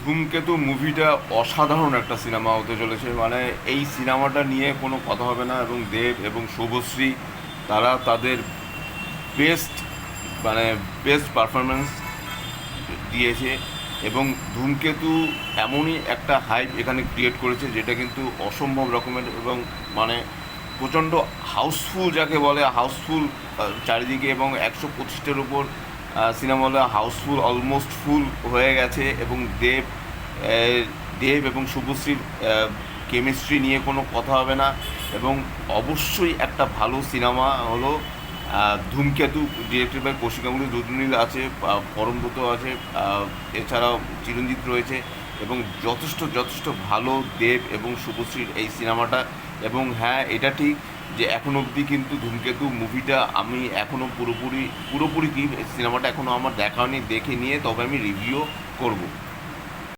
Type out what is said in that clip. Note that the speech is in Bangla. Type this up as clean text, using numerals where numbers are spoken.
ধূমকেতু মুভিটা অসাধারণ একটা সিনেমা হতে চলেছে। মানে এই সিনেমাটা নিয়ে কোনো কথা হবে না, এবং দেব এবং শুভশ্রী তারা তাদের বেস্ট মানে বেস্ট পারফরমেন্স দিয়েছে। এবং ধূমকেতু এমনই একটা হাইপ এখানে ক্রিয়েট করেছে যেটা কিন্তু অসম্ভব রকমের, এবং মানে প্রচণ্ড হাউসফুল, যাকে বলে হাউসফুল চারিদিকে, এবং 125টার উপর সিনেমা হলে হাউসফুল, অলমোস্ট ফুল হয়ে গেছে। এবং দেব এবং শুভশ্রীর কেমিস্ট্রি নিয়ে কোনো কথা হবে না। এবং অবশ্যই একটা ভালো সিনেমা হলো ধূমকেতু, ডিরেক্টেড বাই কৌশিক গাঙ্গুলি, রুদ্রনীল আছে, পরমব্রত আছে, এছাড়াও চিরঞ্জিত রয়েছে। এবং যথেষ্ট যথেষ্ট ভালো দেব এবং শুভশ্রীর এই সিনেমাটা। এবং হ্যাঁ, এটা ঠিক যে এখন অবধি কিন্তু ধূমকেতু মুভিটা আমি এখনও পুরোপুরি পুরোপুরি কি সিনেমাটা এখনও আমার দেখা হয়নি, দেখে নিয়ে তবে আমি রিভিউ করব।